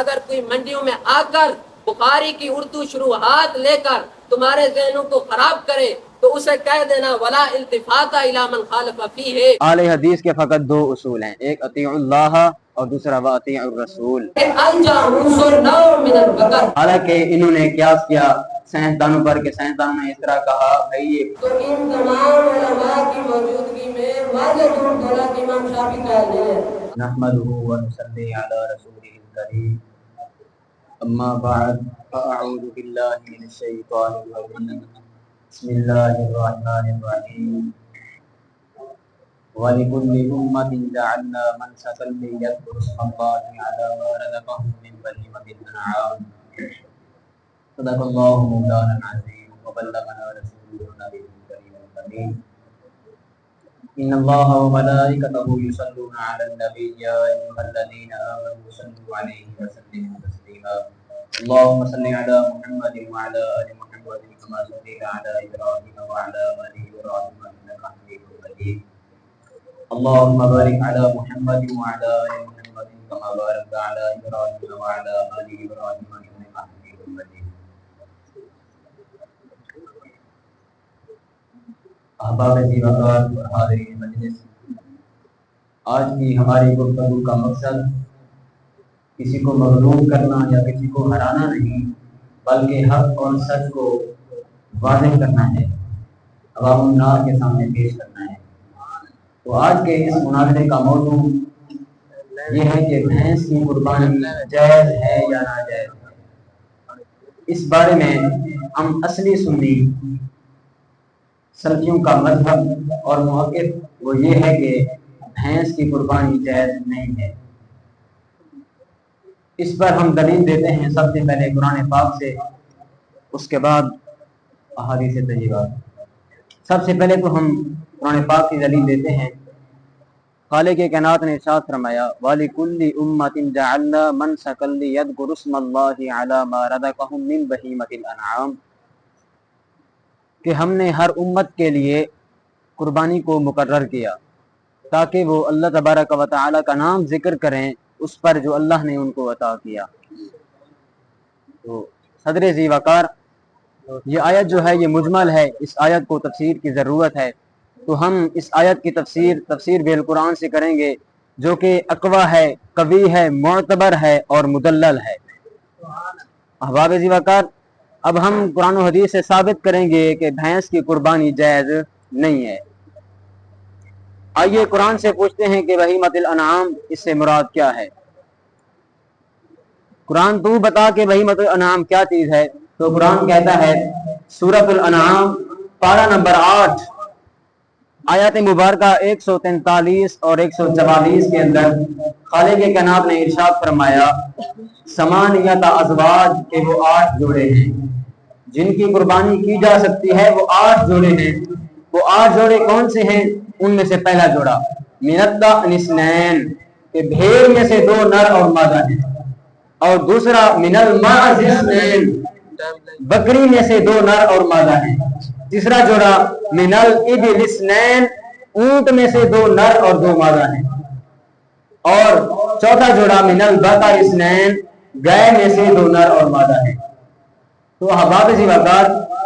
اگر کوئی منڈیوں میں آ کر بخاری کی اردو شروحات لے کر تمہارے ذہنوں کو خراب کرے تو اسے کہہ دینا ولا التفات الی من خالف فیہ. اہل حدیث کے فقط دو اصول ہیں، ایک اطیعوا اللہ اور دوسرا واطیعوا الرسول. حالانکہ انہوں نے قیاس کیا سائنسدانوں پر کہ سائنسدانوں نے اس طرح کہا بھائی تو ان تمام علماء کی موجودگی میں واضح طور پر امام شافعی کا ہے. نحمده ونصلي على رسوله الكريم اما بعد فاعوذ بالله من الشيطان الرجيم بسم الله الرحمن الرحيم ولكل أمة جعلنا منسكا ليذكروا اسم الله على ما رزقهم من بهيمة الأنعام صدق الله مولانا العظيم وبلغنا رسوله النبي الكريم الأمين إن الله وملائكته يصلون على النبي يا أيها الذين آمنوا صلوا عليه وسلموا تسليما اللهم صل على محمد وعلى آل محمد كما صليت على إبراهيم وعلى آل إبراهيم إنك حميد مجيد اللهم بارك على محمد وعلى آل محمد كما باركت على إبراهيم وعلى آل إبراهيم إنك حميد مجيد. احباب عزیز وقار اور حاضرین مجلس، آج کی ہماری گفتگو کا مقصد کسی کو مغلوب کرنا یا کسی کو ہرانا نہیں، بلکہ حق اور سچ کو واضح کرنا ہے، عوام الناس کے سامنے پیش کرنا ہے. تو آج کے اس مناظرے کا موضوع یہ ہے کہ بھینس کی قربانی جائز ہے یا ناجائز ہے. اس بارے میں ہم اصلی سنی سلفیوں کا مذہب اور موقف وہ یہ ہے کہ بھینس کی قربانی جائز نہیں ہے. اس پر ہم دلیل دیتے ہیں سب سے پہلے قرآن پاک سے، اس کے بعد احادیث طیبہ. سب سے پہلے تو ہم قرآن پاک کی دلیل دیتے ہیں. خالق کائنات نے ارشاد فرمایا وَلِكُلِّ أُمَّةٍ جَعَلْنَا مَنسَكًا لِيَذْكُرُوا اسْمَ اللَّهِ عَلَى مَا رَزَقَهُم مِّن بَهِيمَةِ الْأَنْعَامِ، کہ ہم نے ہر امت کے لیے قربانی کو مقرر کیا تاکہ وہ اللہ تبارک و تعالی کا نام ذکر کریں اس پر جو اللہ نے ان کو عطا کیا. تو صدر ذی وقار، یہ آیت جو ہے یہ مجمل ہے، اس آیت کو تفسیر کی ضرورت ہے. تو ہم اس آیت کی تفسیر بالقرآن سے کریں گے جو کہ اقوی ہے، قوی ہے، معتبر ہے اور مدلل ہے. احباب ذی وقار، اب ہم قرآن و حدیث سے ثابت کریں گے کہ بھینس کی قربانی جائز نہیں ہے. آئیے قرآن سے پوچھتے ہیں کہ بہیمۃ الانعام اس سے مراد کیا ہے. قرآن تو بتا کہ بہیمۃ الانعام کیا چیز ہے. تو قرآن کہتا ہے سورۃ الانعام پارہ نمبر 8 آیات مبارکہ 143 اور 144 کے اندر خالق کائنات نے ارشاد فرمایا ثمانیۃ ازواج، کہ وہ 8 جوڑے ہیں جن کی قربانی کی جا سکتی ہے. وہ 8 جوڑے ہیں. وہ 8 جوڑے کون سے ہیں؟ ان میں سے پہلا جوڑا من الضأن اثنین، کہ بھیڑ میں سے 2 نر اور مادہ ہیں، اور دوسرا من الماعز اثنین، بکری میں سے 2 نر اور مادہ ہیں. تیسرا جوڑا من الابل اثنین، اونٹ میں سے 2 نر اور 2 مادہ ہیں. اور چوتھا جوڑا من البقر اثنین، گائے میں سے 2 نر اور مادہ ہیں. تو احباب ذی وقار،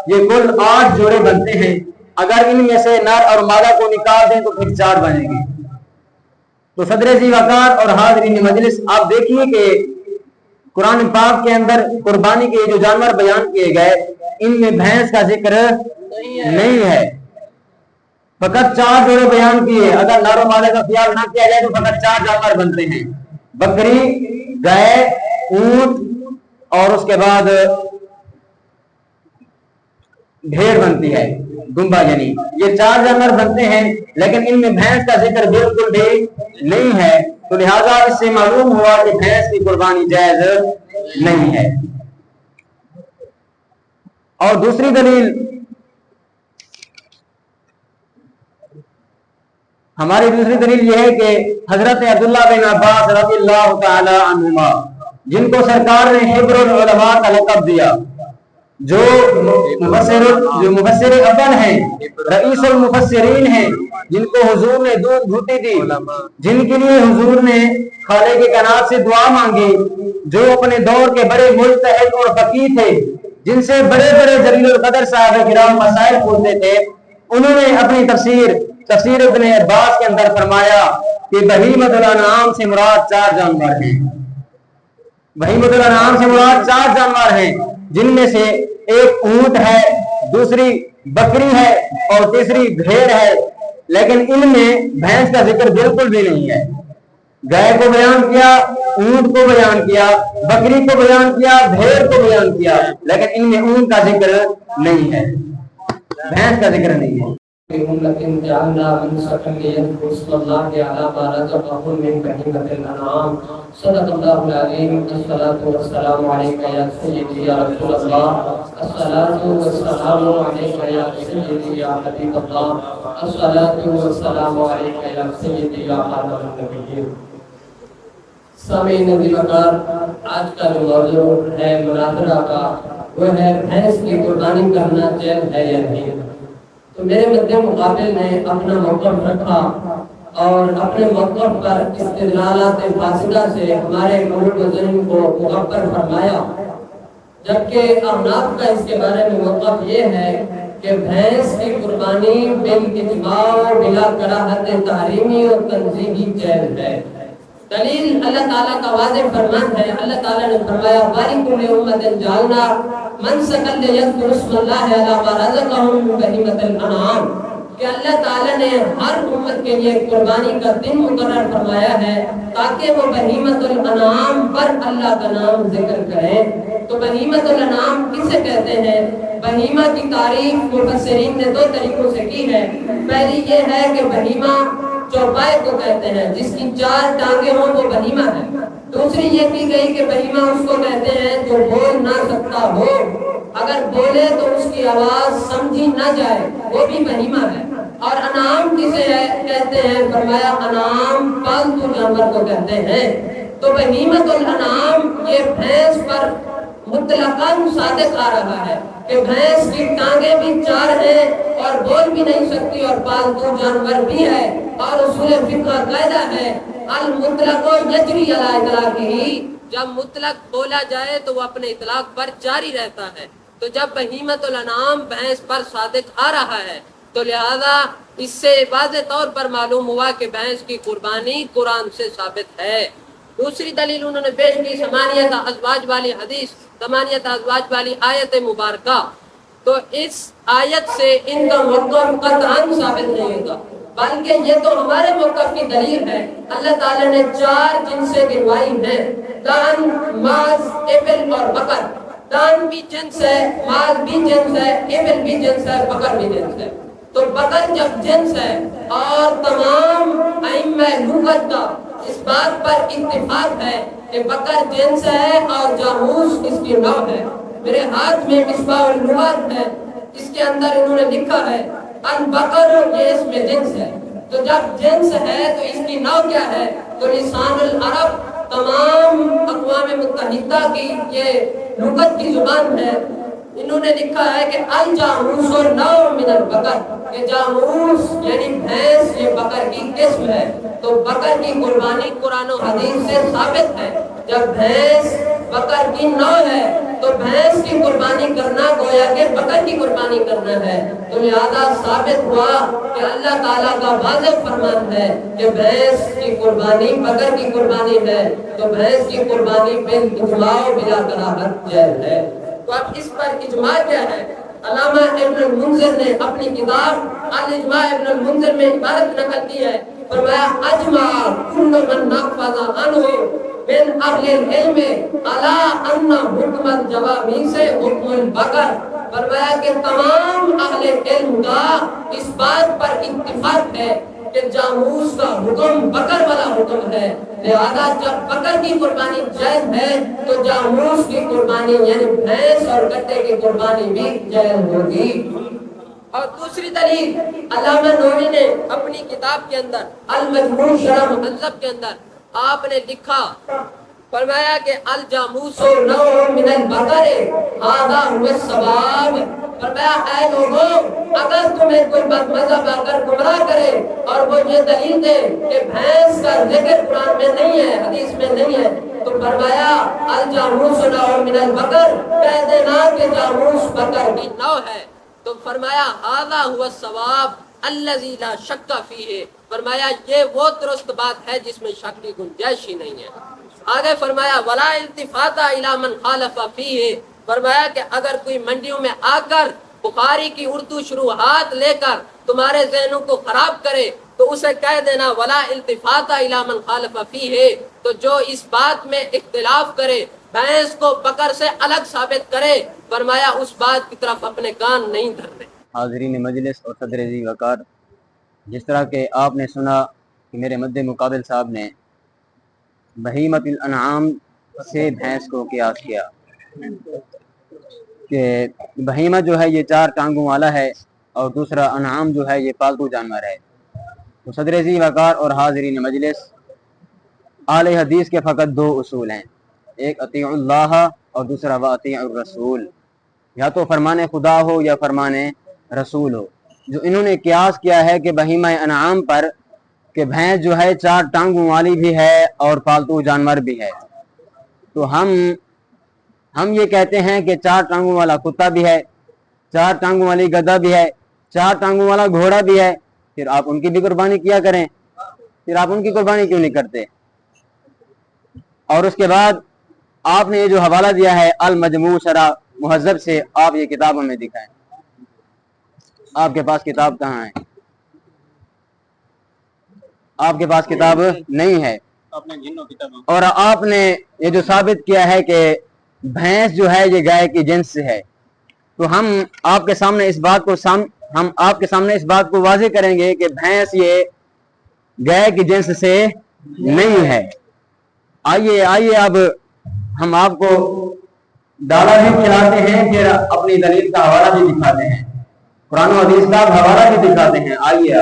یہ کل 8 جوڑے بنتے ہیں. اگر ان میں سے نر اور مادہ کو نکال دیں تو پھر 4 بنیں گے. تو صدر ذی وقار اور حاضرین مجلس، آپ دیکھیے کہ قرآن پاک کے اندر قربانی کے جو جانور بیان کیے گئے ان میں بھینس کا ذکر نہیں ہے. فقط 4 جوڑے بیان کیے. اگر نر و مادہ کا خیال نہ کیا جائے تو فقط 4 جانور بنتے ہیں، بکری، گائے، اونٹ اور اس کے بعد بھیڑ بنتی ہے، دمبا، یعنی یہ 4 جانور بنتے ہیں. لیکن ان میں بھینس کا ذکر بالکل بھی نہیں ہے. تو لہذا اس سے معلوم ہوا کہ بھینس کی قربانی جائز نہیں ہے. اور دوسری دلیل ہماری یہ ہے کہ حضرت عبداللہ بن عباس رضی اللہ تعالی عنہما، جن کو سرکار نے حبر العلماء کا لقب دیا، جو مفسر اول ہیں، رئیس المفسرین ہیں، جن کو حضور نے دودھ گھوٹی دی، جن کے لیے حضور نے خالق کائنات سے دعا مانگی، جو اپنے دور کے بڑے مجتہد اور فقیہ تھے، جن سے بڑے بڑے جلیل القدر صحابہ کرام مسائل پوچھتے تھے، انہوں نے اپنی تفسیر ابن عباس کے اندر فرمایا کہ بہیمۃ الانعام سے مراد 4 جانور ہیں۔ بہیمۃ الانعام سے مراد 4 جانور ہیں، جن میں سے ایک اونٹ ہے، دوسری بکری ہے اور تیسری بھیڑ ہے، لیکن ان میں بھینس کا ذکر بالکل بھی نہیں ہے۔ گائے کو بیان کیا، اونٹ کو بیان کیا، بکری کو بیان کیا، بھیڑ کو بیان کیا، لیکن ان میں اونٹ کا ذکر نہیں ہے، بھینس کا ذکر نہیں ہے۔ لیکن جعلنا من سکن لیذکر اسم اللہ علی ما رزقهم من بہیمۃ الانعام۔ صدق اللہ العظیم۔ الصلاۃ والسلام علیک یا سیدی یا رسول اللہ، الصلاۃ والسلام علیک یا سیدی یا حبیب اللہ، الصلاۃ والسلام علیک یا سیدی یا خاتم النبیین۔ سامعین وقار، آج کا جو موضوع ہے مناظرہ کا وہ ہے بھینس کی قربانی کرنا جائز ہے یا نہیں۔ تو میرے مدِ مقابل نے اپنا موقف رکھا اور اپنے موقف پر استدلالات فاسدہ سے ہمارے قلوب و ذہن کو مغفر فرمایا، جبکہ احناف کا اس کے بارے میں موقف یہ ہے کہ بھینس کی قربانی بالاجماع بلا کراہت تحریمی اور تنزیہی جائز ہے۔ دلیل اللہ تعالیٰ کا واضح فرمان ہے۔ اللہ تعالیٰ نے فرمایا وَلِكُلِّ أُمَّةٍ جَعَلْنَا مَنسَكًا لِيَذْكُرُوا اسْمَ اللَّهِ عَلَىٰ مَا رَزَقَهُم مِّن بَهِيمَةِ الْأَنْعَامِ کہ اللہ تعالیٰ نے ہر امت کے لیے قربانی کا دن مقرر فرمایا ہے تاکہ وہ بہیمۃ الانعام پر اللہ کا نام ذکر کریں۔ تو بہیمۃ الانعام کسے کہتے ہیں؟ بہیمہ کی تعریف مفسرین نے 2 طریقوں سے کی ہے۔ پہلی یہ ہے کہ بہیمہ چوپائے کو کہتے ہیں، جس کی 4 ٹانگیں ہوں وہ بہیمہ ہے۔ دوسری یہ کی گئی کہ بہیمہ اس کو کہتے ہیں جو بول نہ سکتا ہو، اگر بولے تو اس کی آواز سمجھی نہ جائے، وہ بھی بہیمہ ہے۔ اور انعام کسے کہتے ہیں؟ فرمایا انعام پالتو جانور کو کہتے ہیں۔ تو بہیمۃ الانعام یہ بھینس پر مطلقاً صادق آ رہا ہے کہ بھینس کی ٹانگیں بھی 4 ہیں اور بول بھی نہیں سکتی اور پالتو جانور بھی ہے۔ اور اصول فقہ قاعدہ ہے المطلق یجری علی اطلاقہ، جب مطلق بولا جائے تو وہ اپنے اطلاق پر جاری رہتا ہے۔ تو جب بہیمۃ الانعام بھینس پر صادق آ رہا ہے تو لہذا اس سے واضح طور پر معلوم ہوا کہ بھینس کی قربانی قرآن سے ثابت ہے۔ دوسری دلیل انہوں نے پیش کی ثمانیۃ ازواج والی حدیث، ثمانیۃ ازواج والی آیت مبارکہ۔ تو اس آیت سے ان کا موقف قطعاً ثابت نہیں ہوگا، بلکہ یہ تو ہمارے موقف کی دلیل ہے۔ اللہ تعالیٰ نے 4 جنسیں گنوائی ہیں، دان، ماز، ابل اور بکر۔ دان بھی جنس ہے، ماز بھی جنس ہے، ابل بھی جنس ہے، بکر بھی جنس ہے۔ تو بکر جب جنس ہے اور تمام ائمہ لغت کا اس بات پر اتفاق ہے کہ بکر جنس ہے اور جاموس اس کی نوع ہے۔ میرے ہاتھ میں مصباح اللغات ہے، اس کے اندر انہوں نے لکھا ہے البقر، یہ اس میں جنس ہے۔ تو جب جنس ہے تو اس کی نوع کیا ہے؟ تو لسان العرب تمام اقوام متحدہ کی یہ لغت کی زبان ہے۔ انہوں نے لکھا ہے کہ الجاموس نوع من البقر، کہ جاموس یعنی بھینس یہ بکر کی قسم ہے۔ تو بکر کی قربانی قرآن و حدیث سے ثابت ہے۔ جب بھینس بکر کی نوع ہے تو بھینس کی قربانی کرنا گویا کہ بکر کی قربانی کرنا ہے۔ تو لہذا ثابت ہوا کہ اللہ تعالیٰ کا واضح فرمان ہے کہ بھینس کی قربانی بکر کی قربانی ہے۔ تو بھینس کی قربانی بالاجماع بلا کراہت جائز ہے۔ تو اب اس پر اجماع کیا ہے؟ علامہ ابن المنذر نے اپنی کتاب الاجماع ابن المنذر میں عبارت نقل کی ہے، فرمایا اجمع کل من نفذ عنہ من اہل العلم علی ان حکم الجوامیس حکم البقر۔ فرمایا کہ تمام اہل علم کا اس بات پر اتفاق ہے کہ جاموس کا حکم بکر والا حکم ہے، لہذا جب بکر کی قربانی جائز ہے تو جاموس کی قربانی یعنی بھینس اور گٹے کی قربانی بھی جائز ہوگی۔ اور دوسری دلیل علامہ نووی نے اپنی کتاب کے اندر المجموع شرح مہذب کے اندر آپ نے لکھا فرمایا کہ الجاموس نوع من البقر ھذا هو الثواب. فرمایا اے لوگوں اگر تمہیں کوئی بد مذہب اگر گمراہ کرے اور وہ یہ دلیل دے کہ بھینس کا ذکر قرآن میں نہیں ہے حدیث میں نہیں ہے تو فرمایا الجاموس نوع من البقر کہہ دینا کہ جاموس بکر کی نوع ہے. تو فرمایا ھذا هو الثواب الذی لا شک فیہ. فرمایا یہ وہ درست بات ہے جس میں شک کی گنجائش ہی نہیں ہے. آگے فرمایا ولا التفات الی من خالف فیہ. فرمایا کہ اگر کوئی منڈیوں میں آ کر بخاری کی اردو شروحات لے کر تمہارے ذہنوں کو خراب کرے تو اسے کہہ دینا ولا التفات الی من خالف فیہ. تو جو اس بات میں اختلاف کرے بھینس کو بکر سے الگ ثابت کرے فرمایا اس بات کی طرف اپنے کان نہیں دھرنے. حاضرین مجلس اور صدر ذی وقار، جس طرح کہ آپ نے سنا کہ میرے مد مقابل صاحب نے بہیمۃ الانعام سے بھینس کو قیاس کیا کہ بہیمہ جو ہے یہ 4 ٹانگوں والا ہے اور دوسرا انعام جو ہے یہ پالتو جانور ہے. تو صدر ذی وقار اور حاضرین مجلس، اہل حدیث کے فقط 2 اصول ہیں، ایک اطیع اللہ اور دوسرا واطیع الرسول. یا تو فرمان خدا ہو یا فرمان رسول ہو. جو انہوں نے قیاس کیا ہے کہ بہیمہ انعام پر کہ بھینس جو ہے 4 ٹانگوں والی بھی ہے اور پالتو جانور بھی ہے، تو ہم یہ کہتے ہیں کہ 4 ٹانگوں والا کتا بھی ہے، 4 ٹانگوں والی گدھا بھی ہے، 4 ٹانگوں والا گھوڑا بھی ہے. پھر آپ ان کی بھی قربانی کیا کریں، پھر آپ ان کی قربانی کیوں نہیں کرتے؟ اور اس کے بعد آپ نے یہ جو حوالہ دیا ہے المجموع شرح مہذب سے، آپ یہ کتاب ہمیں دکھائیں. آپ کے پاس کتاب کہاں ہے؟ آپ کے پاس کتاب نہیں ہے. اور آپ نے یہ جو ثابت کیا ہے کہ بھینس جو ہے یہ گائے کی جنس سے ہے، تو ہم آپ کے سامنے اس بات کو واضح کریں گے کہ بھینس یہ گائے کی جنس سے نہیں ہے. آئیے اب ہم آپ کو ڈالا بھی کھلاتے ہیں، پھر اپنی دلیل کا حوالہ بھی دکھاتے ہیں، قرآن و حدیث کا حوالہ بھی دکھاتے ہیں. آئیے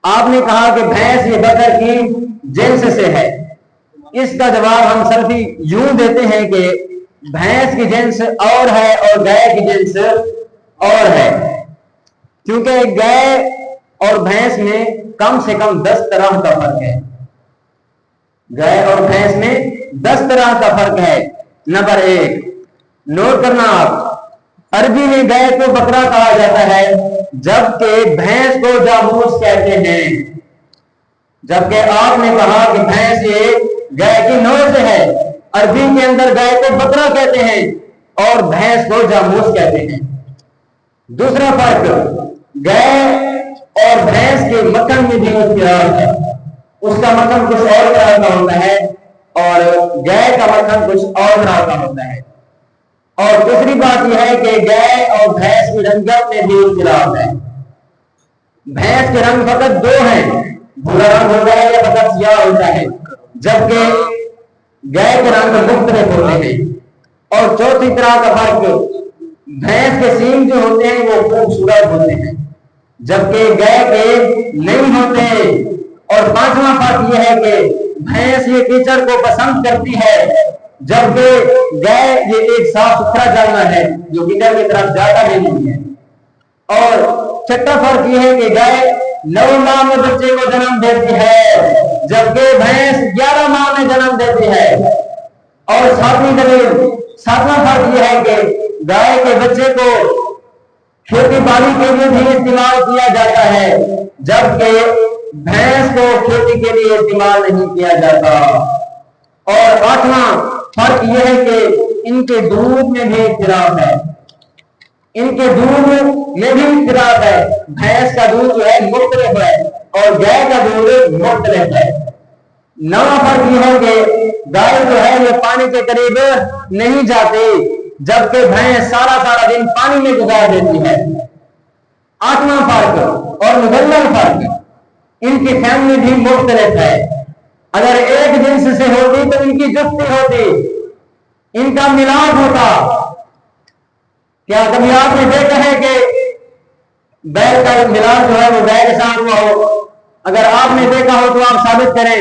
آپ نے کہا کہ بھینس یہ بکر کی جنس سے ہے. اس کا جواب ہم سلفی یوں دیتے ہیں کہ بھینس کی جنس اور ہے اور گائے کی جنس اور ہے، کیونکہ گائے اور بھینس میں کم سے کم 10 طرح کا فرق ہے. گائے اور بھینس میں 10 طرح کا فرق ہے. نمبر 1 نوٹ کرنا آپ، عربی میں گائے کو بکرا کہا جاتا ہے جبکہ بھینس کو جاموس کہتے ہیں. جبکہ آپ نے کہا کہ بھینس یہ گائے کی نوع سے ہے، عربی کے اندر گائے کو بکرا کہتے ہیں اور بھینس کو جاموس کہتے ہیں. دوسرا فرق، گائے اور بھینس کے مکھن میں بھی اختلاف ہے. اس کا مکھن کچھ اور طرح کا ہوتا ہے اور گائے کا مکھن کچھ اور طرح کا ہوتا ہے. اور دوسری بات یہ ہے کہ گائے اور بھینس کی رنگت میں بھی اختلاف ہے. بھینس کے رنگ فقط 2 ہیں، بھورا رنگ ہوتا ہے یا فقط سیاہ ہوتا ہے، جبکہ گائے کے رنگ مختلف ہوتے ہیں. اور چوتھی طرح کا فرق، بھینس کے سینگ جو ہوتے ہیں وہ خوبصورت ہوتے ہیں جبکہ گائے کے نہیں ہوتے. اور پانچواں فرق یہ ہے کہ بھینس یہ کیچڑ کو پسند کرتی ہے جبکہ گائے یہ ایک صاف ستھرا جانور ہے جو کیچڑ کی طرف جاتا بھی نہیں ہے. اور چھٹا فرق یہ ہے کہ گائے 9 ماہ میں بچے کو جنم دیتی ہے جبکہ بھینس 11 ماہ میں جنم دیتی ہے. اور ساتواں فرق یہ ہے کہ گائے کے بچے کو کھیتی باڑی کے لیے بھی استعمال کیا جاتا ہے جبکہ بھینس کو کھیتی کے لیے استعمال نہیں کیا جاتا. اور 8واں فرق یہ ہے کہ ان کے دودھ میں بھی اختلاف ہے. ان کے دودھ میں بھی اختلاف ہے. بھینس کا دودھ جو ہے مختلف ہے اور گائے کا دودھ مختلف ہے. 9واں فرق یہ ہے کہ گائے جو ہے یہ پانی کے قریب نہیں جاتی جبکہ بھینس سارا دن پانی میں گزار دیتی ہے. 8واں فرق اور مغلل فرق، ان کی فیملی بھی مختلف ہے. اگر ایک جنس سے ہوتی تو ان کی جفتی ہوتی، ان کا ملاپ ہوتا. کیا کبھی آپ نے دیکھا ہے کہ بیل کا ملاپ جو ہے وہ گائے کے ساتھ ہوا ہو؟ اگر آپ نے دیکھا ہو تو آپ ثابت کریں.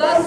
10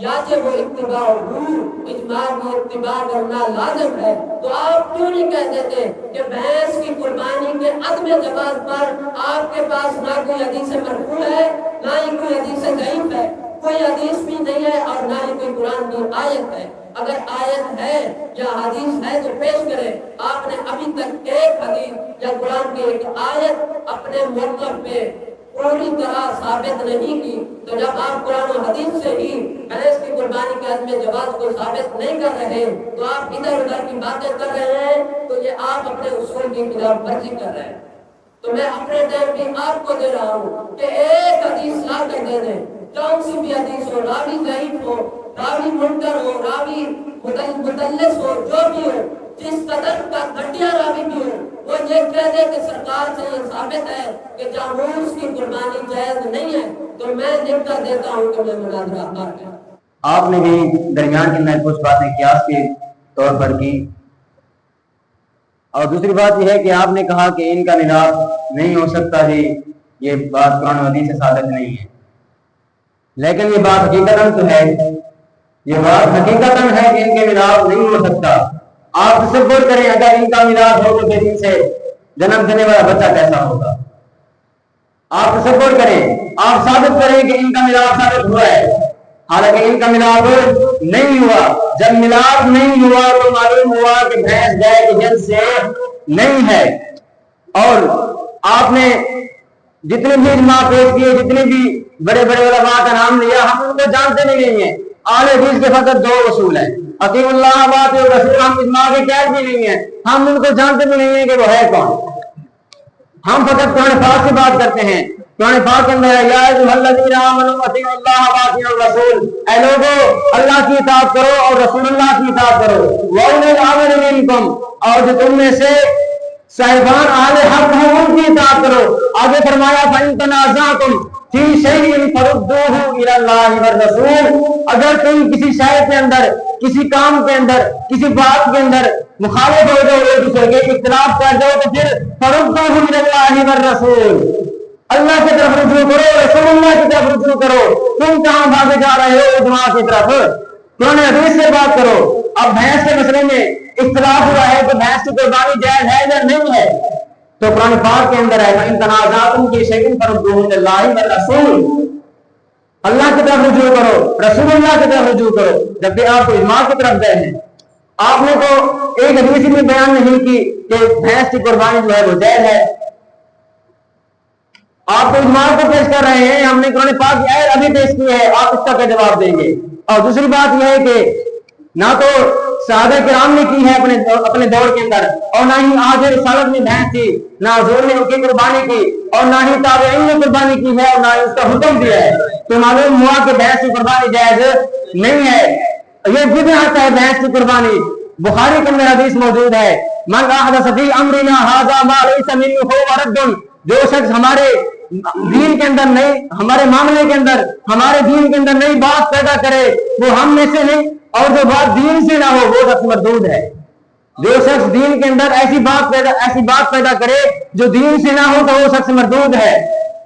یا کہ وہ اتباع اجماع کی اتباع کرنا لازم ہے، تو آپ کیوں نہیں کہہ دیتے کہ بھینس کی قربانی کے عدم جواز پر آپ کے پاس نہ کوئی حدیث مرفوع ہے نہ ہی کوئی حدیث ضعیف ہے، کوئی حدیث بھی نہیں ہے اور نہ ہی کوئی قرآن کی آیت ہے؟ اگر آیت ہے یا حدیث ہے تو پیش کریں۔ آپ نے ابھی تک ایک حدیث یا قرآن کی ایک آیت اپنے موقف پہ پوری طرح ثابت نہیں کی، تو جب آپ قرآن و حدیث سے ہی بھینس کی قربانی کے عدم جواز کو ثابت نہیں کر رہے تو آپ ادھر ادھر کی باتیں کر رہے ہیں، تو یہ آپ اپنے اصول کی خلاف ورزی کر رہے ہیں۔ تو میں اپنے ٹائم بھی آپ کو دے رہا ہوں کہ ایک حدیث لا کر دے دیں، کون سی بھی حدیث ہو، راوی ضعیف ہو، راوی منکر ہو، راوی مدلس ہو، جو بھی ہو، جس قدر کا گھٹیا راوی بھی ہو، وہ یہ کہہ دے کہ سرکار سے یہ ثابت ہے کہ جاموس کی قربانی جائز نہیں ہے، تو میں لکھ کر دیتا ہوں کہ میں مناظرہ کر گیا۔ آپ نے بھی درمیان کے اندر کچھ باتیں قیاس کے طور پر کی، اور دوسری بات یہ ہے کہ آپ نے کہا کہ ان کا ملاپ نہیں ہو سکتا جی، یہ بات قرآن و حدیث سے ثابت نہیں ہے، لیکن یہ بات حقیقتاً تو ہے، یہ بات حقیقتاً ہے کہ ان کے ملاپ نہیں ہو سکتا۔ آپ تصور کریں اگر ان کا ملاپ ہو تو پھر ان سے جنم دینے والا بچہ کیسا ہوگا؟ آپ تصور کریں، آپ ثابت کریں کہ ان کا ملاپ ثابت ہوا ہے، حالانکہ ان کا ملاپ نہیں ہوا۔ جب ملاپ نہیں ہوا تو معلوم ہوا کہ بھینس گائے کی جنس سے نہیں ہے۔ اور آپ نے جتنے بھی اجماع پیش کیے، جتنے بھی بڑے بڑے علماء کا نام لیا، ہم ان کو جانتے نہیں ہیں۔ اہل حدیث کے فقط دو اصول ہیں، اطیعوا اللہ واطیعوا الرسول۔ ہم اجماع کے قائل بھی نہیں ہیں، ہم ان کو جانتے بھی نہیں ہیں کہ وہ ہے کون۔ ہم فقط قرآن پاک سے بات کرتے ہیں۔ قرآن پاک کے اندر ہے یا ایھا الذین آمنوا اطیعوا اللہ واطیعوا الرسول، اے لوگو اللہ کی اطاعت کرو اور رسول اللہ کی اطاعت کرو، واولی الامر منکم، اور جو تم میں سے صاحبان اہل حق ہیں ان کی اطاعت کرو۔ آگے فرمایا فَإِن تَنَازَعْتُمْ فِي شَيْءٍ فَرُدُّوهُ إِلَى اللَّهِ وَالرَّسُولِ، اگر تم کسی شے کے اندر، کسی کام کے اندر، کسی بات کے اندر مخالف ہو جاؤ، ایک دوسرے کے اختلاف کر جاؤ، تو پھر فَرُدُّوهُ إِلَى اللَّهِ وَالرَّسُولِ، اللہ کی طرف رجوع کرو، رسول اللہ کی طرف رجوع کرو۔ تم کہاں بھاگے جا رہے ہو اجماع کی طرف؟ قرآن حدیث سے بات کرو۔ اب بھینس کے مسئلے میں اختلاف ہوا ہے کہ بھینس کی قربانی جائز ہے یا نہیں ہے، تو قرآن پاک کے اندر ہے فَإِن تَنَازَعْتُمْ فِي شَيْءٍ فَرُدُّوهُ إِلَى اللَّهِ وَالرَّسُولِ، اللہ کی طرف رجوع کرو، رسول اللہ کی طرف رجوع کرو۔ جب بھی آپ اجماع کی طرف گئے ہیں، آپ نے تو ایک حدیث میں بیان نہیں کی کہ بھینس کی قربانی جو ہے وہ جائز ہے، آپ تو اجماع کو پیش کر رہے ہیں، ہم نے قرآن پاک کی آیت ابھی پیش کی ہے، آپ اس کا کیا جواب دیں گے؟ اور دوسری بات یہ ہے کہ نہ تو صحابہ کرام نے کی ہے اپنے دور کے اندر، اور نہ ہی آج رسالت میں بھینس تھی، نہ حضور نے ان کی قربانی کی، اور نہ ہی تابعین نے قربانی کی ہے، اور نہ ہی اس کا حکم دیا ہے، تو معلوم ہوا کہ بھینس کی قربانی جائز نہیں ہے، یہ بدعت ہے بھینس کی قربانی۔ بخاری کے اندر حدیث موجود ہے من احدث فی امرنا ھذا ما لیس منہ فہو رد، جو شخص ہمارے دین کے اندر نہیں، ہمارے معاملے کے اندر، ہمارے دین کے اندر نئی بات پیدا کرے وہ ہم میں سے نہیں، اور جو بات دین سے نہ ہو وہ شخص مردود ہے۔ جو شخص دین کے اندر ایسی بات پیدا کرے جو دین سے نہ ہو تو وہ شخص مردود ہے۔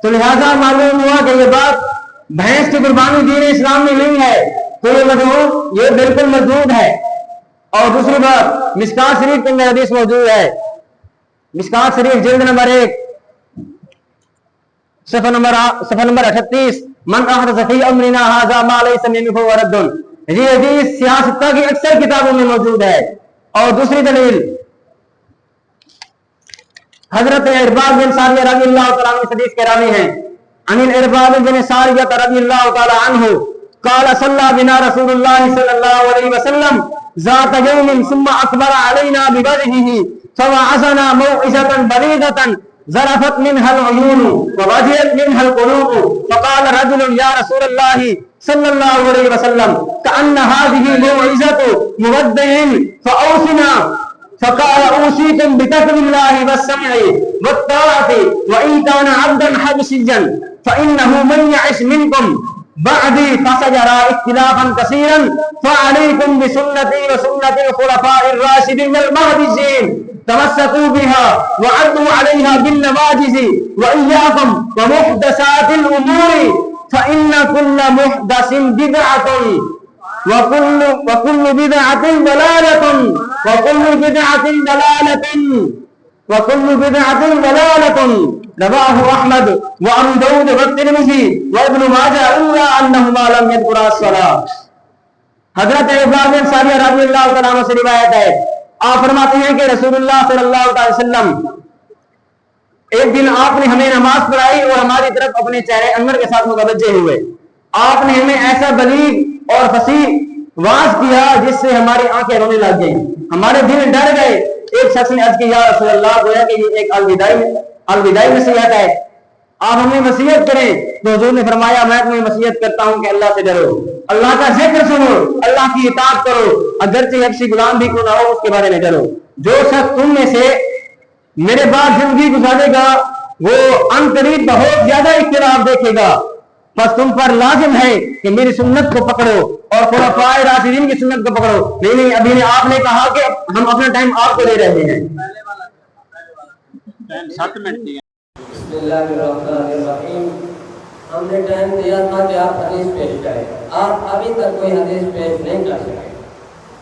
تو لہذا معلوم ہوا کہ یہ بات بھینس کی قربانی دین اسلام میں نہیں ہے، تو یہ مردود، یہ بالکل مردود ہے۔ اور دوسری بات مشکوٰۃ شریف کے اندر حدیث موجود ہے، مشکوٰۃ شریف جلد نمبر 1 صفحہ نمبر 38، من احدث فی امرنا ھذا ما لیس منہ فہو رد، یہ حدیث سیاستہ کی اکثر کتابوں میں موجود ہے۔ اور دوسری دلیل حضرت ارباض بن ساریہ رضی اللہ تعالیٰ عنہ حدیث کے راوی ہیں، عن الارباض بن ساریہ رضی اللہ تعالیٰ عنہ قال صلی بنا رسول اللہ صلی اللہ علیہ وسلم ذات یوم ثم اکبر علینا بوجهه فوعظنا موعظة بلیغة ذرفت منها العيون ووجلت منها القلوب فقال رجل يا رسول الله صلى الله عليه وسلم كأن هذه موعظة مودع فأوصنا، فقال أوصيكم بتقوى الله والسمع والطاعة وإن كان عبدا حبشيا فإنه من يعش منكم بعدي فسيرى اختلافا كثيرا فعليكم بسنتي وسنة الخلفاء الراشدين المهديين تمسكوا بها وعضوا عليها بالنواجذ وإياكم ومحدثات الأمور فإن كل محدث بدعة وكل بدعة ضلالة وكل بدعة ضلالة وكل بدعة ضلالة رواه أحمد وأبو داود والترمذي وابن ماجه إلا أنهما لم يذكرا الصلاة. حضرت عباد بن ساریہ رضی اللہ تعالیٰ عنہ سے روایت ہے، آپ فرماتے ہیں کہ رسول اللہ صلی اللہ علیہ وسلم ایک دن آپ نے ہمیں نماز پڑھائی اور ہماری طرف اپنے چہرے انور کے ساتھ متوجہ ہوئے. آپ نے ہمیں ایسا بلیغ اور فصیح واعظ کیا جس سے ہماری آنکھیں رونے لگ گئیں، ہمارے دل ڈر گئے. ایک شخص نے عرض کی یا رسول اللہ، گویا کہ یہ ایک الوداعی نصیحت ہے، آپ ہمیں وصیت کریں. تو حضور نے فرمایا میں تمہیں وصیت کرتا ہوں کہ اللہ سے ڈرو، اللہ کا ذکر سنو، اللہ کی اطاعت کرو، اگرچہ حبشی غلام بھی کیوں نہ ہو اس کے بارے میں ڈرو. جو شخص تم میں سے میرے بعد زندگی گزارے گا وہ ان قریب بہت زیادہ اختلاف دیکھے گا، بس تم پر لازم ہے کہ میری سنت کو پکڑو اور خلفائے راشدین کی سنت کو پکڑو. نہیں ابھی نے آپ نے کہا کہ ہم اپنا ٹائم آپ کو دے رہے ہیں. 7 منٹ دیے. بسم اللہ الرحمن الرحیم. ہم نے ٹائم دیا تھا کہ آپ حدیث پیش کریں، آپ ابھی تک کوئی حدیث پیش نہیں کر سکے،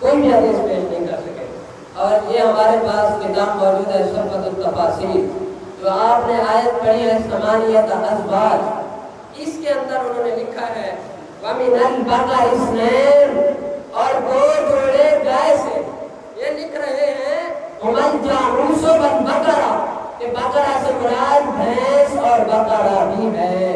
کوئی بھی حدیث پیش نہیں کر سکے. اور یہ ہمارے پاس کتاب موجود ہے شرفۃ التفاسیر، جو آپ نے آیت پڑھی ہے ثمانیۃ ازواج، اس کے اندر انہوں نے لکھا ہے وَمِنَ الْبَقَرِ اثْنَيْنِ، اور دو جوڑے گائے سے. یہ لکھ رہے ہیں وَمَنْ جَعْرُوسُ وَالْبَقَرَ، کہ بقرہ سے مراد بھینس اور بقرہ بھی ہے.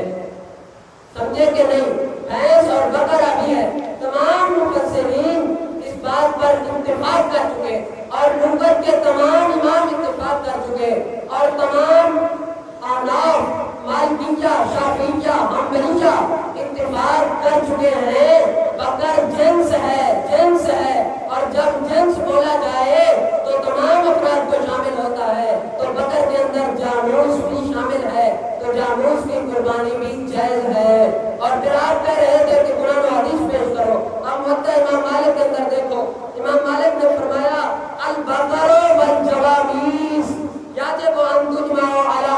سمجھے کہ نہیں؟ بھینس اور بقرہ بھی ہے. تمام مفسرین اس بات پر اتفاق کر چکے اور لغت کے تمام امام اتفاق کر چکے اور تمام احناف، مالکیہ، شافعیہ، حنبلیہ اتفاق کر چکے ہیں بقر جنس ہے، جنس ہے. اور جب جنس بولا جائے تو تمام افراد کو شامل ہوتا ہے. تو بقر کے اندر جاموس بھی شامل ہے، تو جاموس کی قربانی بھی جائز ہے. اور پھر آپ کہہ رہے تھے کہ قرآن و حدیث پیش کرو. اب موطا امام مالک کے اندر دیکھو، امام مالک نے فرمایا البقر والجوامیس یجب ان تجمع علی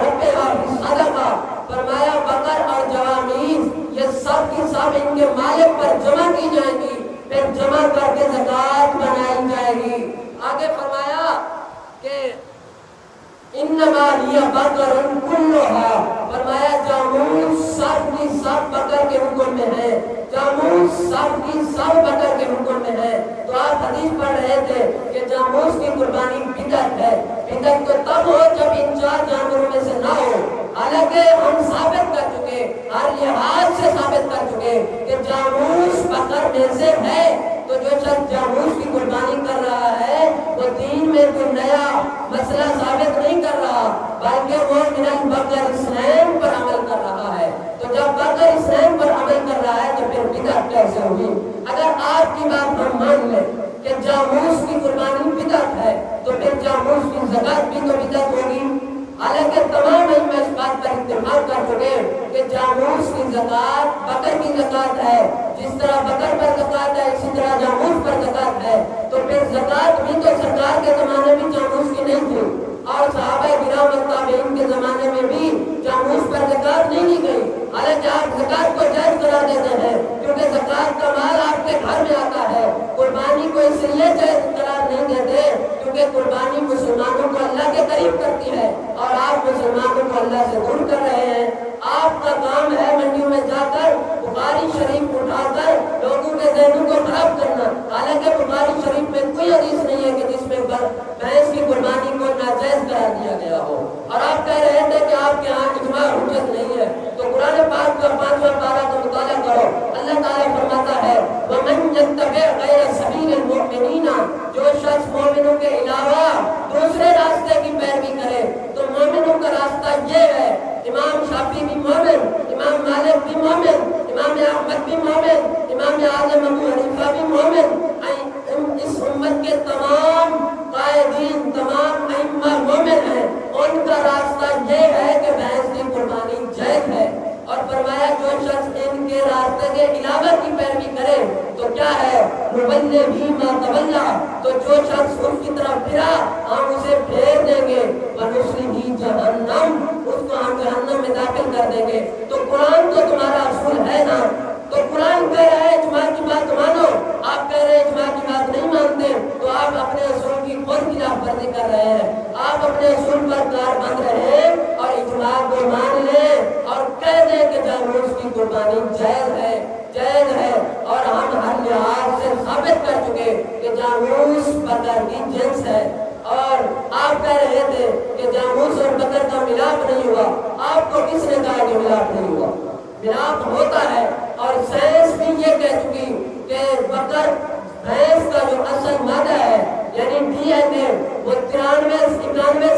ربها صدقہ. فرمایا بقر اور جوامیس یہ سب کی سب ان کے مالک پر جمع کی جائیں گی، پھر جمع کر کے زکات بنائی جائے گی. آگے فرمایا کہ انما ہی بقر کلھا، فرمایا جاموس سب کی سب بقر کے حکم میں ہے، جاموس سب کی سب بقر کے حکم میں ہے. تو آپ حدیث پڑھ رہے تھے کہ جاموس کی قربانی بدعت ہے. بدعت تو تب ہو جب ان 4 جانوروں میں سے نہ ہو. حالانکہ ہم ثابت کر چکے، ہر لحاظ سے ثابت کر چکے کہ جاموس بقر میں سے ہے. تو جو شخص جاموس کی قربانی کر رہا ہے وہ دین میں کوئی نیا مسئلہ ثابت نہیں کر رہا، بلکہ وہ من البقر اثنین پر عمل کر رہا ہے. تو جب بقر اثنین پر عمل کر رہا ہے تو پھر بدعت کیسے ہوگی؟ اگر آپ کی بات ہم مان لیں کہ جاموس کی قربانی بدعت ہے تو پھر جاموس کی زکات بھی تو بدعت ہوگی. حالانکہ تمام علم اس بات پر اتفاق کر چکے کہ جاموس کی زکات بقر کی زکات ہے. جس طرح بقر پر زکات ہے اسی طرح جاموس پر زکات ہے. تو پھر زکات بھی تو سرکار کے زمانے میں جاموس کی نہیں تھی، اور صحابہ کرام اور تابعین کے زمانے میں بھی جاموس پر زکات نہیں لی گئی. حالانکہ آپ زکات کو جائز قرار دیتے ہیں کیونکہ زکات کا مال آپ کے گھر میں آتا ہے. قربانی کو اس لیے جائز قرار نہیں دیتے کیونکہ قربانی مسلمانوں کو اللہ کے قریب کرتی ہے اور آپ مسلمانوں کو اللہ سے دور کر رہے ہیں. آپ کا کام ہے منڈیوں میں جا کر بخاری شریف اٹھا کر لوگوں کے ذہنوں کو خراب کرنا. حالانکہ بخاری شریف میں کوئی حدیث نہیں ہے کہ جس میں بھینس کی قربانی کو ناجائز قرار دیا گیا ہو. اور آپ کہہ رہے تھے کہ آپ کے ہاں اجماع حجت نہیں ہے. تو قرآن پاک کا 5واں پارہ کا مطالعہ کرو. اللہ تعالیٰ فرماتا ہے وَمَنْ يَتَّبِعْ غَيْرَ سَبِيلِ الْمُؤْمِنِينَ، جو شخص مومنوں کے علاوہ دوسرے راستے کی پیروی کرے. تو مومنوں کا راستہ یہ ہے، امام شافعی بھی مومن، امام مالک بھی مومن، امام احمد بھی مومن، امام اعظم ابو حنیفہ بھی مومن. اس امت کے تمام قائدین، تمام ائمہ مومن ہیں. ان کا راستہ یہ ہے کہ بھینس کی قربانی جائز ہے. اور فرمایا جو شخص ان کے راستے کے علاوہ کی پیروی کرے تو کیا ہے نُوَلِّهِ مَا تَوَلَّى، تو جو شخص اس کی طرف پھرا ہم اسے پھیر دیں گے وَنُصْلِهِ جَهَنَّمَ، اس کو ہم جہنم میں داخل کر دیں گے. تو قرآن تو تمہارا اصول ہے نا. تو قرآن کہہ رہا ہے آپ اپنے اصول پر کاربند رہیں اور اجماع کو مان لیں اور کہہ دیں کہ جاموس کی قربانی جائز ہے اور ہم ہر لحاظ سے ثابت کر چکے کہ جاموس بکر کی جنس ہے. اور آپ کہہ رہے تھے کہ جاموس اور بکر کا ملاپ نہیں ہوا. آپ کو کس نے کہا کہ ملاپ نہیں ہوا؟ ملاپ ہوتا ہے. اور سائنس بھی یہ کہہ چکی کہ بکر بھینس کا جو اصل مادہ ہے یعنی ڈی این اے وہ 91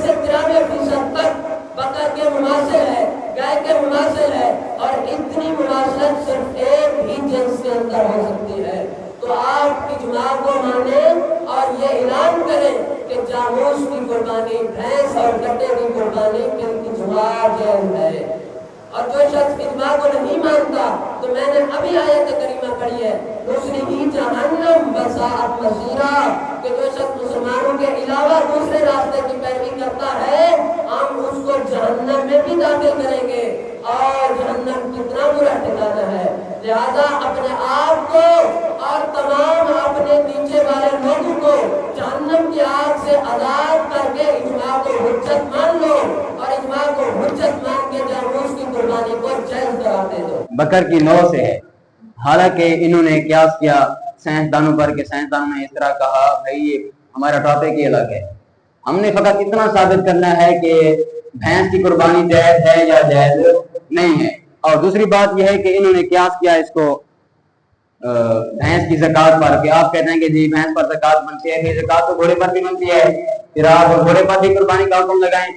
سے 93% تک بکر کے مماثل ہے، گائے کے مماثل ہے، اور اتنی مماثلت صرف ایک ہی جنس کے اندر ہو سکتی ہے. تو آپ اجماع کو مانیں اور یہ اعلان کریں کہ جاموس کی قربانی بھینس اور گٹے کی قربانی اجماع جائز ہے. اور جو شخص اجماع کو نہیں مانتا تو میں نے ابھی آیت کریمہ پڑھی ہے دوسری ہی جہنم بساعت مسیرہ کہ جو شخص مسلمانوں کے علاوہ دوسرے راستے کی پیروی کرتا ہے ہم اس کو جہنم میں بھی داخل کریں گے اور جہنم کتنا برا ٹھکانہ ہے. لہذا اپنے آپ کو اور تمام اپنے نیچے والے لوگوں کو جہنم کی آگ سے آزاد کر کے اجماع کو حجت مان لو اور اجماع کو حجت مان کے جاموس کی قربانی کو جائز قرار دے دو. بکر کی نو سے ہے. حالانکہ انہوں نے قیاس کیا سائنسدانوں پر کہ سائنسدانوں نے اس طرح کہا بھائی یہ ہمارا ٹاپک ہی الگ ہے. ہم نے فقط اتنا ثابت کرنا ہے کہ بھینس کی قربانی جائز ہے یا جائز نہیں ہے. اور دوسری بات یہ ہے کہ انہوں نے قیاس کیا اس کو بھینس کی زکات پر کہ آپ کہتے ہیں کہ جی بھینس پر زکات بنتی ہے، پھر زکات تو گھوڑے پر بھی بنتی ہے، پھر آپ گھوڑے پر بھی قربانی کا حکم لگائیں.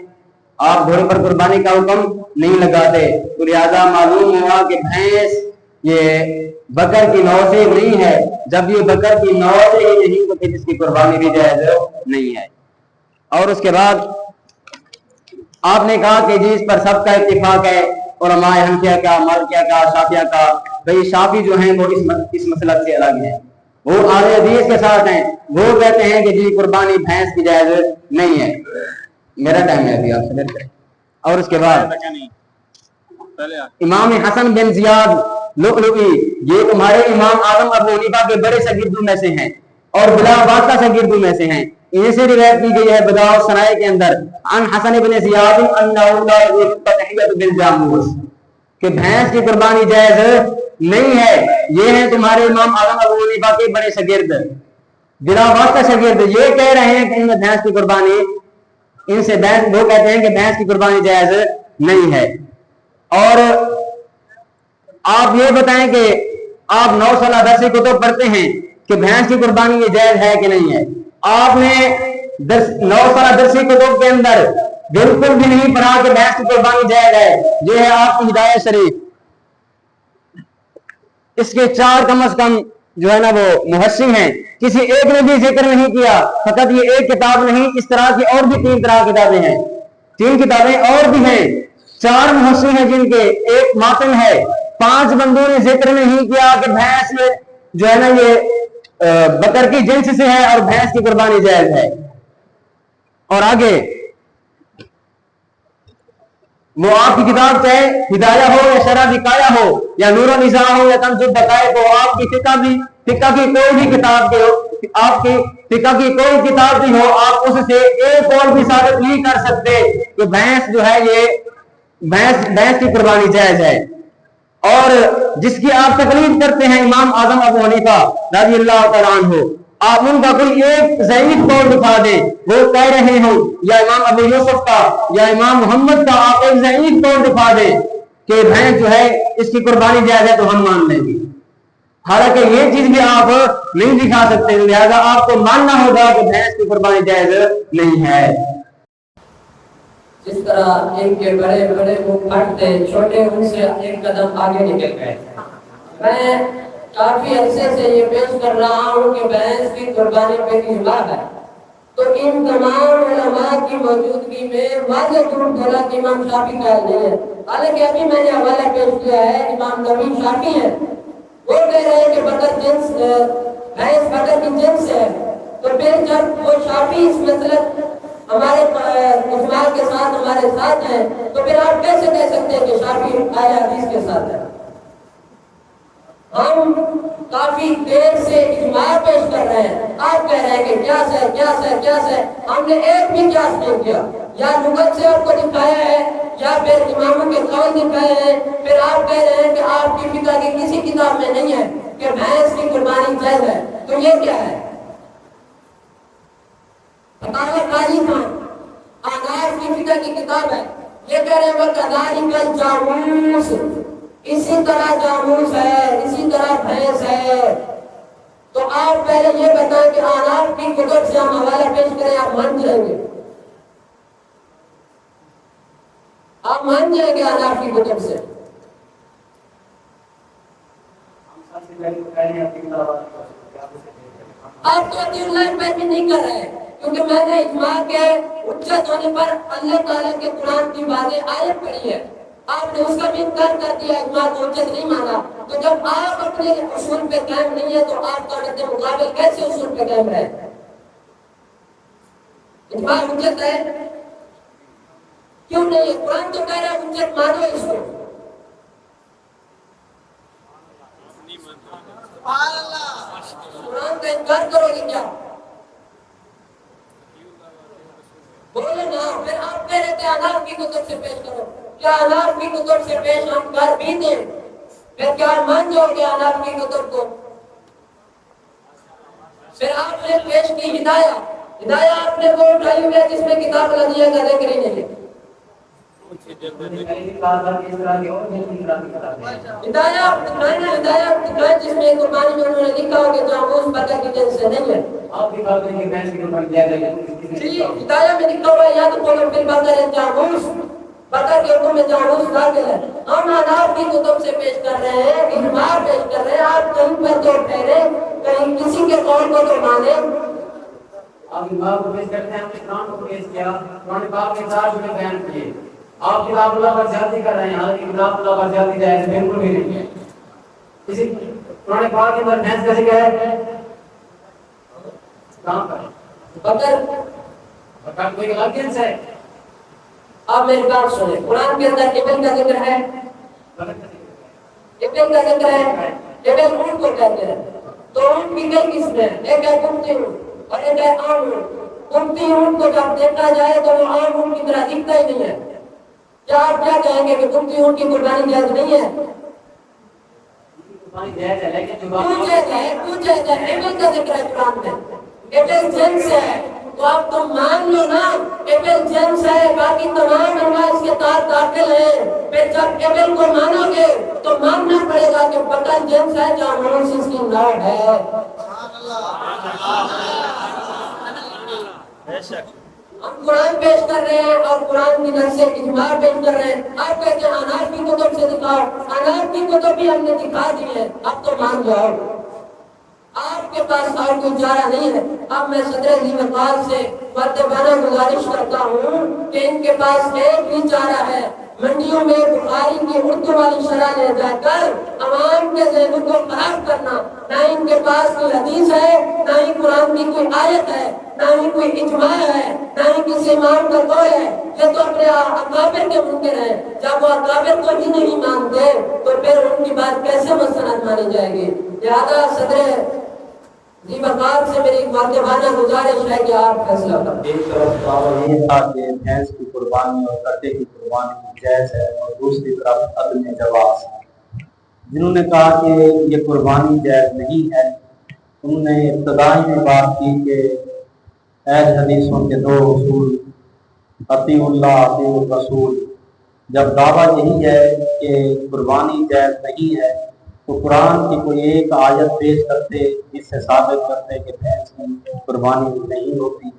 آپ گھوڑے پر قربانی کا حکم نہیں لگاتے. تو لہذا معلوم ہوا کہ بھینس یہ بکر کی نو سے نہیں ہے. جب یہ بکر کی نو سے ہی نہیں تو پھر اس کی قربانی بھی جائز نہیں ہے. اور اس کے بعد آپ نے کہا کہ جی اس پر سب کا اتفاق ہے، علماء حنفیہ کا، مالکیہ کا، شافعیہ کا. بھئی شافعی جو ہیں وہ اس مسلک سے الگ ہیں، وہ اہل حدیث کے ساتھ ہیں. وہ کہتے ہیں کہ جی قربانی بھینس کی جائز نہیں ہے. میرا ٹائم ہے ابھی آپ سے لیتے. اور اس کے بعد امام حسن بن زیاد لؤلؤی یہ تمہارے امام اعظم ابو حنیفہ کے بڑے شاگردوں میں سے ہیں اور بلا واسطہ شاگردوں میں سے ہیں. ان سے روایت کی گئی ہے بدائع الصنائع کے اندر عن حسن بن زیاد انہ لا یذبح بالجاموس کہ بھینس کی قربانی جائز نہیں ہے. یہ ہیں تمہارے امام اعظم ابو حنیفہ کے بڑے شاگرد بلا واسطہ شاگرد. یہ کہہ رہے ہیں کہ ان میں بھینس کی قربانی ان سے وہ کہتے ہیں کہ بھینس کی قربانی جائز نہیں ہے. اور آپ یہ بتائیں کہ آپ 9 سالہ درسی کتب پڑھتے ہیں کہ بھینس کی قربانی یہ جائز ہے کہ نہیں ہے. آپ نے 9 سالہ درسی کتب کے اندر بالکل بھی نہیں پڑھا کہ بھینس کی قربانی جائز ہے. یہ ہے آپ کی ہدایت شریف. اس کے 4 کم از کم جو ہے نا وہ محشی ہیں، کسی ایک نے بھی ذکر نہیں کیا. فقط یہ ایک کتاب نہیں، اس طرح کی اور بھی 3 طرح کتابیں ہیں، 3 کتابیں اور بھی ہیں. 4 محشی ہیں جن کے ایک ماتن ہے. 5 بندوں نے ذکر نہیں کیا کہ بھینس جو ہے نا یہ بکر کی جنس سے ہے اور بھینس کی قربانی جائز ہے. اور آگے وہ آپ کی کتاب چاہے ہدایہ ہو یا شرح وقایہ ہو یا نور و نساء ہو یا کنز الدقائق ہو، آپ کی فقہ کی کوئی بھی کتاب آپ کی فقہ کی کوئی کتاب بھی ہو، آپ اس سے ایک اور بھی ثابت نہیں کر سکتے کہ بھینس جو ہے یہ بھینس کی قربانی جائز ہے. اور جس کی آپ تقلید کرتے ہیں امام اعظم ابو حنیفہ رضی اللہ تعالیٰ عنہ، آپ ان کا کوئی ایک ضعیف قول دکھا دیں، وہ کہہ رہے ہوں یا امام ابو یوسف کا یا امام محمد کا آپ ایک ضعیف قول دکھا دیں کہ بھینس جو ہے اس کی قربانی جائز ہے تو ہم مان لیں گے. حالانکہ یہ چیز بھی آپ نہیں دکھا سکتے. لہذا آپ کو ماننا ہوگا کہ بھینس کی قربانی جائز نہیں ہے. جس طرح ایک کے بڑے بڑے وہ پھٹ تھے، چھوٹے ان سے ایک قدم آگے نکل گئے. میں کافی عرصے سے یہ پیش کر رہا ہوں کہ بھینس کی قربانی پہ اجماع ہے، تو ان تمام علماء کی موجودگی میں واضح طور بھلا کہ امام شافعی قائل نہیں ہے. حالانکہ ابھی میں نے حوالہ پیش کیا ہے امام نووی شافعی ہے، وہ کہہ رہے ہیں کہ بھینس بکر کی جنس ہے. تو پھر جب وہ شافعی اس مسلک ہمارے اجماع کے ساتھ ہمارے ساتھ ہیں تو پھر آپ کیسے کہہ سکتے ہیں کہ شافعی آیا حدیث کے ساتھ ہے؟ ہم کافی دیر سے اجماع پیش کر رہے ہیں، آپ کہہ رہے ہیں کہ قیاس ہے قیاس ہے قیاس ہے، ہم نے ایک بھی قیاس نہیں کیا، یا لغت سے آپ کو دکھایا ہے یا پھر اماموں کے قول دکھائے ہیں، پھر آپ کہہ رہے ہیں کہ آپ کی فقہ کی کسی کتاب میں نہیں ہے کہ بھینس کی قربانی جائز ہے، تو یہ کیا ہے؟ فتاوی قاضی خان احناف کی فقہ کی کتاب ہے، یہ کہہ رہے ہیں وَكَذَلِكَ الْجَامُوسُ، اسی طرح جاموس ہے، اسی طرح بھینس ہے۔ تو آپ پہلے یہ بتائیں کہ احناف کی کتب سے ہم حوالہ پیش کریں، آپ مان جائیں گے؟ آپ مان جائیں گے احناف کی کتب سے؟ آپ تو عدل لائن پہ بھی نہیں کر رہے، کیونکہ میں نے اجماع کے حجت ہونے پر اللہ تعالیٰ کے قرآن کی واضح آیت پڑھی ہے، آپ نے اس کا بھی انکار کر دیا، اجماع کو حجت نہیں مانا۔ تو جب آپ اپنے اصول پہ قائم نہیں ہے تو آپ کا رد مقابل کیسے اصول پہ قائم رہے؟ اجماع حجت ہے کیوں نہیں ہے؟ قرآن تو کہہ رہا ہے حجت مانو اس کو۔ قرآن کا انکار کرو گے کیا؟ بولے نا، پھر آپ کہہ رہے تھے احناف کی کتب سے پیش کرو، کیا احناف کی کتب سے پیش ہم کر بھی دیں؟ پھر کیا مان جاؤ گے احناف کی کتب کو؟ پھر آپ نے پیش کی ہدایہ آپ نے وہ اٹھائی ہوئی ہے جس میں کتاب الادیہ کا ذکر ہی نہیں ہے۔ ہدایہ آپ دکھائیں نا، ہدایہ آپ دکھائیں جس میں قربانی میں انہوں نے لکھا ہو کہ جاموس بکر کی جنس سے نہیں ہے۔ آپ بھی بات کریں کہ بھینس کی قربانی جائز ہے؟ جی ہدایہ میں لکھا ہوا ہے یا تو قول فی البقر جاموس، بکر کے حکم میں جاموس داخل ہے۔ ہم احناف کی کتب سے پیش کر رہے ہیں، اجماع پیش کر رہے ہیں، آپ کہیں پر تو ٹھہرے، کہیں کسی کے قول کو تو مانے۔ آپ اجماع کو پیش کرتے ہیں، ہم نے قرآن کو پیش کیا، قرآن پاک کے ساتھ میں بیان کیے۔ آپ کتاب اللہ پر زیادتی کر رہے ہیں، حالانکہ کتاب اللہ پر زیادتی جائز بالکل بھی نہیں ہے۔ اسی قرآن پاک کے اندر بھینس کا ذکر ہے کہاں پر؟ بکر کوئی الگ جنس ہے؟ آپ میری بات سنیں، قرآن کے اندر ابن کا ذکر ہے، ابن کا ذکر ہے، ابن اونٹ کو کہتے ہیں، تو اونٹ کی کئی قسم ہے، ایک ہے قبطی اونٹ اور ایک ہے عام اونٹ۔ قبطی اونٹ کو جب دیکھا جائے تو وہ عام اونٹ کی طرح دکھتا ہی نہیں ہے، کیا آپ کیا کہیں گے کہ قبطی اونٹ کی قربانی جائز نہیں ہے؟ پوچھے جائے ابن کا ذکر ہے قرآن میں، ابن جنس ہے، تو آپ تو مان لو نا ابن جنس ہے، باقی تمام انواع اس کے تحت داخل ہیں۔ پھر جب ابن کو مانو گے تو ماننا پڑے گا کہ بکر جنس ہے، جاموس اس کی نوع ہے۔ ہم قرآن پیش کر رہے ہیں اور قرآن کی نص سے اجماع پیش کر رہے ہیں، آپ کہتے ہیں احناف کی کتب سے دکھاؤ، احناف کی کتب بھی ہم نے دکھا دی ہے، اب تو مان جاؤ، آپ کے پاس اور کوئی چارہ نہیں ہے۔ اب میں صدر عظیم اقبال سے مؤدبانہ گزارش کرتا ہوں کہ ان کے پاس ایک ہی چارہ ہے، منڈیوں میں بخاری کی اردو والی شرح لے جا کر عوام کے ذہنوں کو خراب کرنا۔ نہ ان کے پاس کوئی حدیث ہے، نہ ہی قرآن کی کوئی آیت ہے، نہ ہی کوئی اجماع ہے، نہ ہی کسی امام کا قول ہے، یہ تو اپنے اکابر کے منکر ہیں۔ جب وہ اکابر کو ہی نہیں مانتے تو پھر ان کی بات کیسے مستند مانی جائے گی؟ لہذا صدر عظیم اقبال سے میری مؤدبانہ گزارش ہے کہ آپ فیصلہ کریں۔ ایک طرف دعویٰ یہ تھا کہ بھینس کی قربانی اور کٹے کی قربانی جائز ہے، اور دوسری طرف عدم جواز۔ جنہوں نے کہا کہ یہ قربانی جائز نہیں ہے، انہوں نے ابتدائی میں بات کی کہ اہل حدیثوں کے دو اصول، اطیع اللہ اطیع الرسول۔ جب دعویٰ یہی ہے کہ قربانی جائز نہیں ہے تو قرآن کی کوئی ایک آیت پیش کرتے جس سے ثابت کرتے کہ بھینس کی قربانی نہیں ہوتی،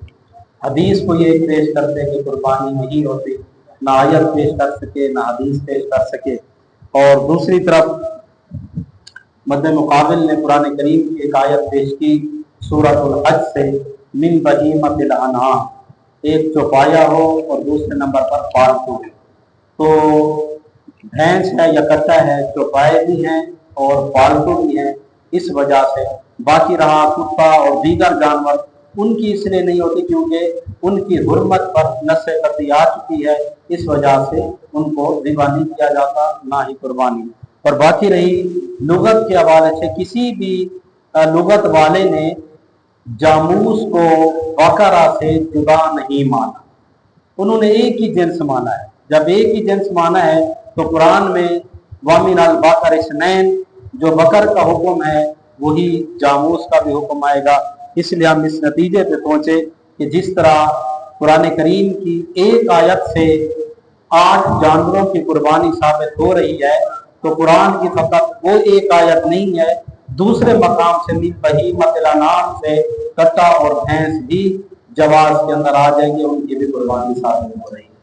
حدیث کوئی ایک پیش کرتے کہ قربانی نہیں ہوتی، نہ آیت پیش کر سکے نہ حدیث پیش کر سکے۔ اور دوسری طرف مد مقابل نے قرآن کریم کی ایک آیت پیش کی سورۃ الحج سے، من بہیمۃ الانعام، ایک چوپایا ہو اور دوسرے نمبر پر پالتو ہو۔ تو بھینس ہے یا کٹا ہے، چوپائے بھی ہیں اور پالتو بھی ہیں، اس وجہ سے باقی رہا کتا اور دیگر جانور، ان کی اس لیے نہیں ہوتی کیونکہ ان کی حرمت پر نص قطعی آ چکی ہے، اس وجہ سے ان کو ذبح نہیں کیا جاتا، نہ ہی قربانی۔ اور باقی رہی لغت کے حوالے سے، کسی بھی لغت والے نے جاموس کو بقرہ سے جدا نہیں مانا، انہوں نے ایک ہی جنس مانا ہے۔ جب ایک ہی جنس مانا ہے تو قرآن میں وَمِنَ الْبَقَرِ اثْنَيْنِ، جو بکر کا حکم ہے وہی جاموس کا بھی حکم آئے گا۔ اس لیے ہم اس نتیجے پہ پہنچے کہ جس طرح قرآن کریم کی ایک آیت سے 8 جانوروں کی قربانی ثابت ہو رہی ہے، تو قرآن کی فقط وہ ایک آیت نہیں ہے، دوسرے مقام سے بھی بہیمۃ الانعام سے کٹا اور بھینس بھی جواز کے اندر آ جائیں گے، ان کی بھی قربانی ثابت ہو رہی ہے۔